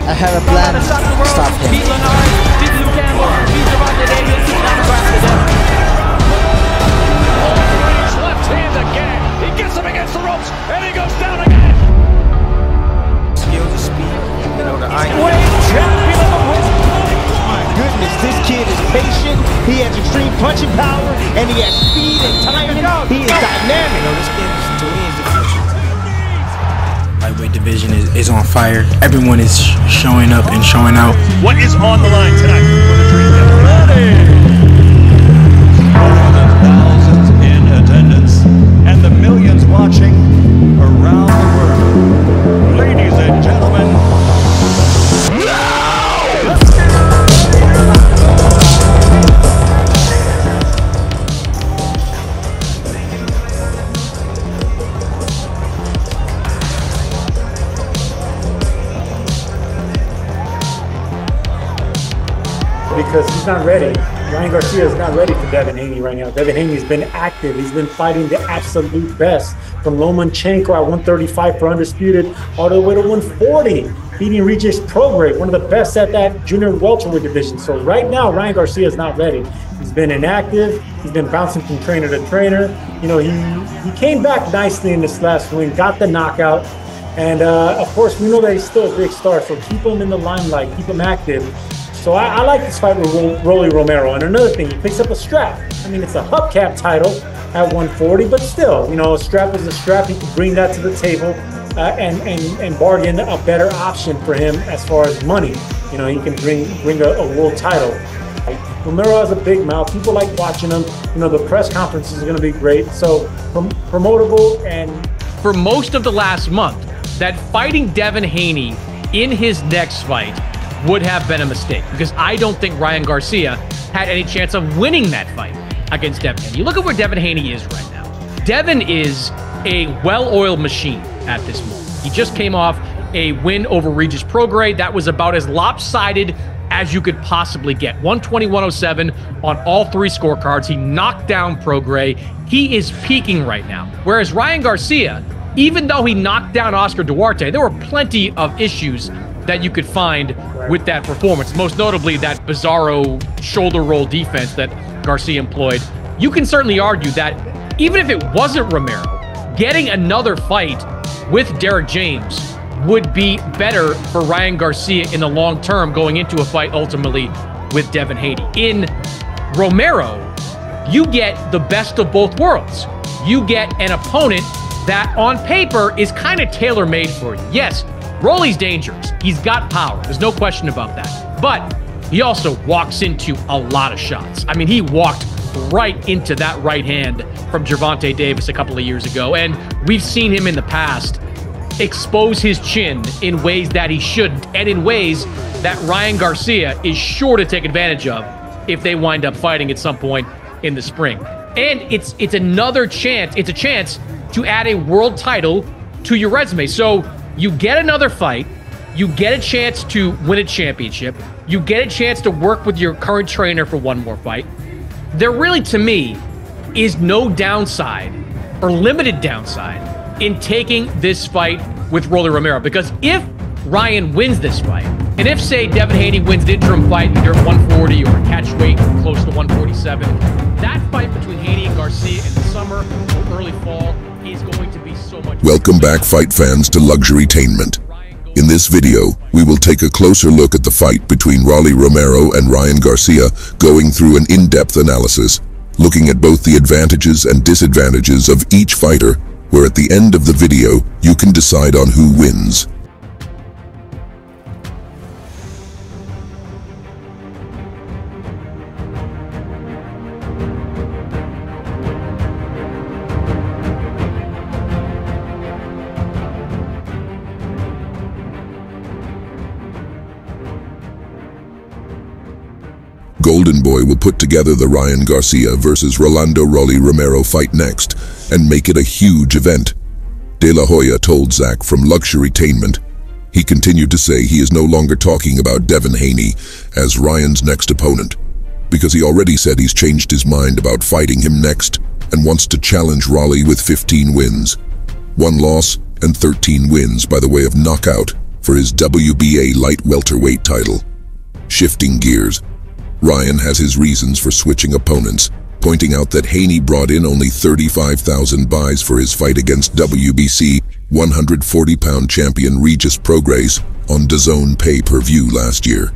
I have a plan. Stop him. Left hand again. He gets him against the ropes, and he goes down again. Skills and speed. You know the eye. My goodness, this kid is patient. He has extreme punching power, and he has speed and timing. He is dynamic. You know, this kid is, to me, is the future. Lightweight division is on fire. Everyone is showing up and showing out. What is on the line tonight for the Dream Devil? More than thousands in attendance and the millions watching around the world. Ladies and gentlemen, because he's not ready. Ryan Garcia is not ready for Devin Haney right now. Devin Haney's been active. He's been fighting the absolute best, from Lomachenko at 135 for undisputed all the way to 140, beating Regis Prograis, one of the best at that junior welterweight division. So right now, Ryan Garcia is not ready. He's been inactive. He's been bouncing from trainer to trainer. You know, he came back nicely in this last win, got the knockout. And of course, we know that he's still a big star, so keep him in the limelight, keep him active. So I like this fight with Rolly Romero. And another thing, he picks up a strap. I mean, it's a hubcap title at 140, but still, you know, a strap is a strap. He can bring that to the table and bargain a better option for him as far as money. You know, he can bring a world title. Romero has a big mouth. People like watching him. You know, the press conferences are going to be great. So promotable. And for most of the last month, that fighting Devin Haney in his next fight would have been a mistake, because I don't think Ryan Garcia had any chance of winning that fight against Devin Haney. You look at where Devin Haney is right now. Devin is a well-oiled machine at this moment. He just came off a win over Regis Prograis that was about as lopsided as you could possibly get. 120-107 on all three scorecards. He knocked down Prograis. He is peaking right now. Whereas Ryan Garcia, even though he knocked down Oscar Duarte, there were plenty of issues that you could find with that performance, most notably that bizarro shoulder roll defense that Garcia employed. You can certainly argue that even if it wasn't Romero, getting another fight with Derek James would be better for Ryan Garcia in the long term, going into a fight ultimately with Devin Haney. In Romero, you get the best of both worlds. You get an opponent that on paper is kind of tailor-made for you. Yes, Rolly's dangerous. He's got power. There's no question about that. But he also walks into a lot of shots. I mean, he walked right into that right hand from Gervonta Davis a couple of years ago. And we've seen him in the past expose his chin in ways that he shouldn't, and in ways that Ryan Garcia is sure to take advantage of if they wind up fighting at some point in the spring. And it's another chance. It's a chance to add a world title to your resume. So you get another fight, you get a chance to win a championship, you get a chance to work with your current trainer for one more fight. There really, to me, is no downside or limited downside in taking this fight with Rolly Romero, because if Ryan wins this fight, and if, say, Devin Haney wins an interim fight either at 140 or a catch weight close to 147, that fight between Haney and Garcia in the summer or early fall is going to be so much. Welcome back, fight fans, to Luxurytainment. In this video, we will take a closer look at the fight between Rolly Romero and Ryan Garcia, going through an in-depth analysis, looking at both the advantages and disadvantages of each fighter, where at the end of the video, you can decide on who wins. Golden Boy will put together the Ryan Garcia versus Rolando Rolly Romero fight next and make it a huge event. De La Hoya told Zach from Luxurytainment. He continued to say he is no longer talking about Devin Haney as Ryan's next opponent, because he already said he's changed his mind about fighting him next and wants to challenge Rolly with 15 wins, 1 loss and 13 wins by the way of knockout, for his WBA light welterweight title. Shifting gears, Ryan has his reasons for switching opponents, pointing out that Haney brought in only 35,000 buys for his fight against WBC 140-pound champion Regis Prograis on DAZN pay-per-view last year.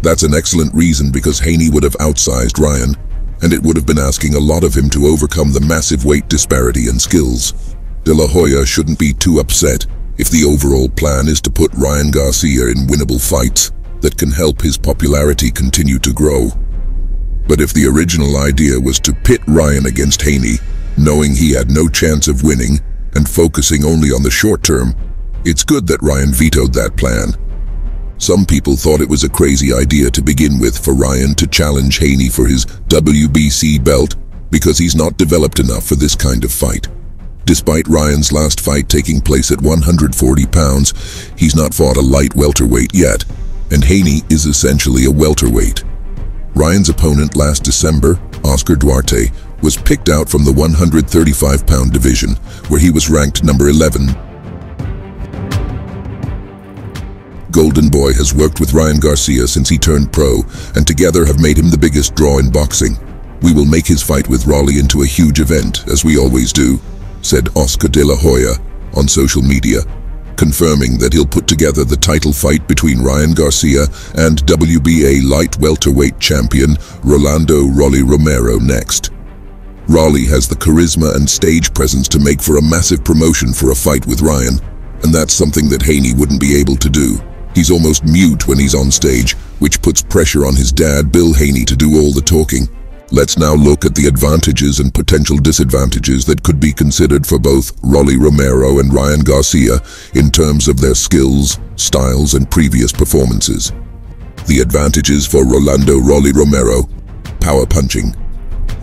That's an excellent reason because Haney would have outsized Ryan, and it would have been asking a lot of him to overcome the massive weight disparity and skills. De La Hoya shouldn't be too upset if the overall plan is to put Ryan Garcia in winnable fights that can help his popularity continue to grow. But if the original idea was to pit Ryan against Haney, knowing he had no chance of winning and focusing only on the short term, it's good that Ryan vetoed that plan. Some people thought it was a crazy idea to begin with for Ryan to challenge Haney for his WBC belt because he's not developed enough for this kind of fight. Despite Ryan's last fight taking place at 140 pounds, he's not fought a light welterweight yet, and Haney is essentially a welterweight. Ryan's opponent last December, Oscar Duarte, was picked out from the 135-pound division, where he was ranked number 11. Golden Boy has worked with Ryan Garcia since he turned pro, and together have made him the biggest draw in boxing. "We will make his fight with Rolly into a huge event, as we always do," said Oscar de la Hoya on social media, confirming that he'll put together the title fight between Ryan Garcia and WBA light welterweight champion Rolando "Rolly" Romero next. Rolly has the charisma and stage presence to make for a massive promotion for a fight with Ryan, and that's something that Haney wouldn't be able to do. He's almost mute when he's on stage, which puts pressure on his dad, Bill Haney, to do all the talking. Let's now look at the advantages and potential disadvantages that could be considered for both Rolly Romero and Ryan Garcia in terms of their skills, styles, and previous performances. The advantages for Rolando "Rolly" Romero: power punching.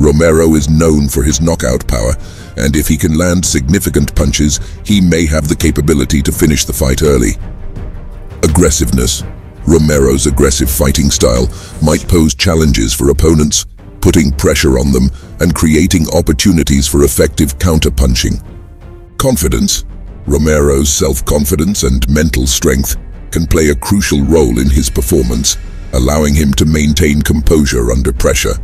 Romero is known for his knockout power, and if he can land significant punches, he may have the capability to finish the fight early. Aggressiveness. Romero's aggressive fighting style might pose challenges for opponents, putting pressure on them and creating opportunities for effective counter-punching. Confidence. Romero's self-confidence and mental strength can play a crucial role in his performance, allowing him to maintain composure under pressure.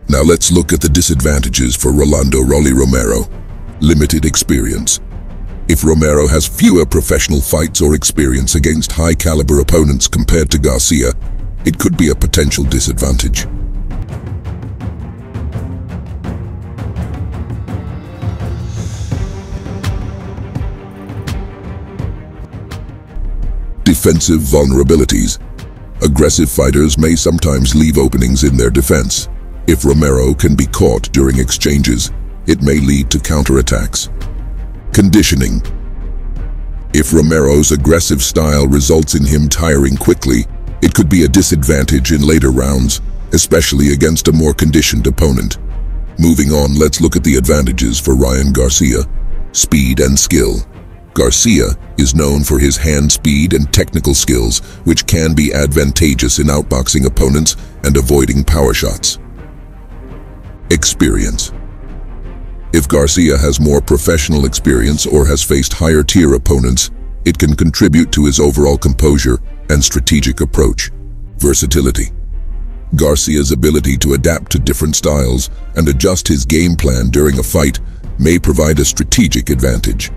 Now let's look at the disadvantages for Rolando "Rolly" Romero. Limited experience. If Romero has fewer professional fights or experience against high-caliber opponents compared to Garcia, it could be a potential disadvantage. Defensive vulnerabilities. Aggressive fighters may sometimes leave openings in their defense. If Romero can be caught during exchanges, it may lead to counterattacks. Conditioning. If Romero's aggressive style results in him tiring quickly, it could be a disadvantage in later rounds, especially against a more conditioned opponent. Moving on, let's look at the advantages for Ryan Garcia. Speed and skill. Garcia is known for his hand speed and technical skills, which can be advantageous in outboxing opponents and avoiding power shots. Experience. If Garcia has more professional experience or has faced higher-tier opponents, it can contribute to his overall composure and strategic approach. Versatility. Garcia's ability to adapt to different styles and adjust his game plan during a fight may provide a strategic advantage.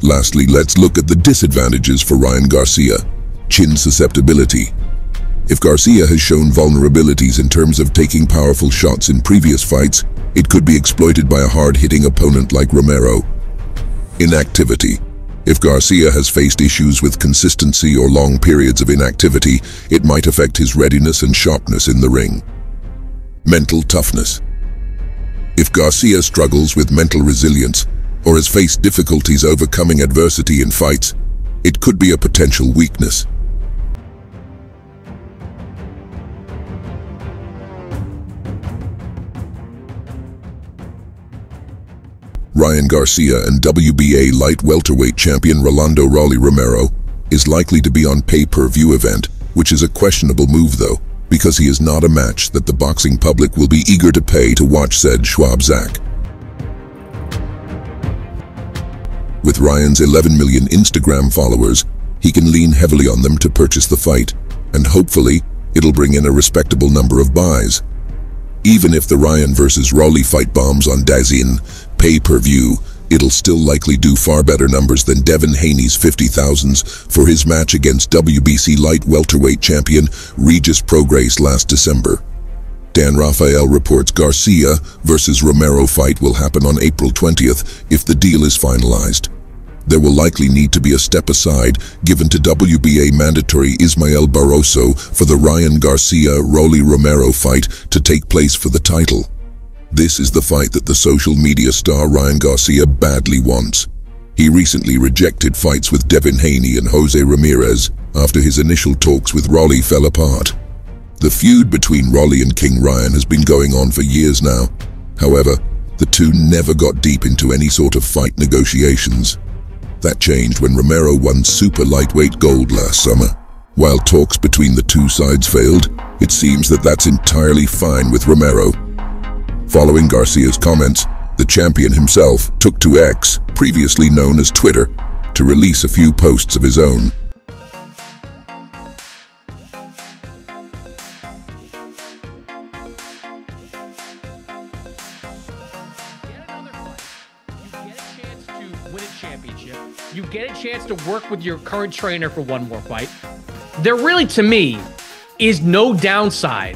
Lastly, let's look at the disadvantages for Ryan Garcia. Chin susceptibility. If Garcia has shown vulnerabilities in terms of taking powerful shots in previous fights, it could be exploited by a hard-hitting opponent like Romero. Inactivity. If Garcia has faced issues with consistency or long periods of inactivity, it might affect his readiness and sharpness in the ring. Mental toughness. If Garcia struggles with mental resilience or has faced difficulties overcoming adversity in fights, it could be a potential weakness. Ryan Garcia and WBA light welterweight champion Rolando "Rolly" Romero is likely to be on pay-per-view event, which is a questionable move though, because he is not a match that the boxing public will be eager to pay to watch, said Schwab Zach. With Ryan's 11 million Instagram followers, he can lean heavily on them to purchase the fight, and hopefully, it'll bring in a respectable number of buys. Even if the Ryan versus Rolly fight bombs on DAZN pay-per-view, it'll still likely do far better numbers than Devin Haney's 50,000s for his match against WBC light welterweight champion Regis Prograis last December. Dan Rafael reports Garcia versus Romero fight will happen on April 20th if the deal is finalized. There will likely need to be a step aside given to WBA mandatory Ismael Barroso for the Ryan Garcia-Rolly Romero fight to take place for the title. This is the fight that the social media star Ryan Garcia badly wants. He recently rejected fights with Devin Haney and Jose Ramirez after his initial talks with Rolly fell apart. The feud between Rolly and King Ryan has been going on for years now. However, the two never got deep into any sort of fight negotiations. That changed when Romero won super lightweight gold last summer. While talks between the two sides failed, it seems that that's entirely fine with Romero. Following Garcia's comments, the champion himself took to X, previously known as Twitter, to release a few posts of his own. You get a chance to work with your current trainer for one more fight. There really, to me, is no downside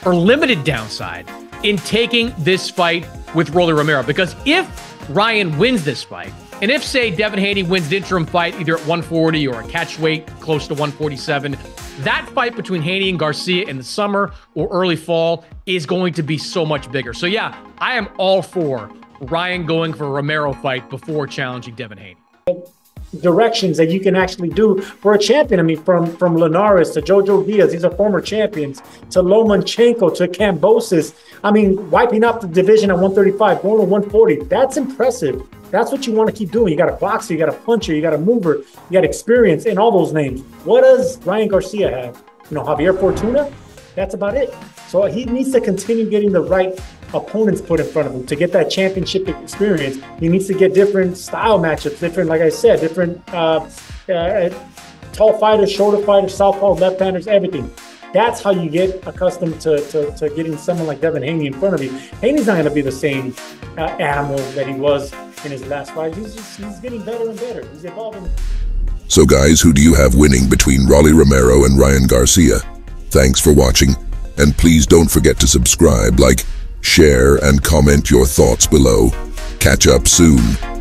or limited downside in taking this fight with Rolly Romero, because if Ryan wins this fight, and if, say, Devin Haney wins the interim fight either at 140 or a catch weight close to 147, that fight between Haney and Garcia in the summer or early fall is going to be so much bigger. So yeah, I am all for Ryan going for a Romero fight before challenging Devin Haney. Directions that you can actually do for a champion. I mean, from Linares to Jojo Diaz, these are former champions, to Lomachenko, to Kambosos. I mean, wiping up the division at 135, going to 140. That's impressive. That's what you want to keep doing. You got a boxer, you got a puncher, you got a mover, you got experience in all those names. What does Ryan Garcia have? You know, Javier Fortuna? That's about it. So he needs to continue getting the right opponents put in front of him to get that championship experience. He needs to get different style matchups, different, like I said, different tall fighters, shorter fighters, southpaw, left-handers, everything. That's how you get accustomed to getting someone like Devin Haney in front of you. Haney's not going to be the same animal that he was in his last fight. He's getting better and better. He's evolving. So guys, who do you have winning between Rolly Romero and Ryan Garcia? Thanks for watching, and please don't forget to subscribe, like, share, and comment your thoughts below. Catch up soon.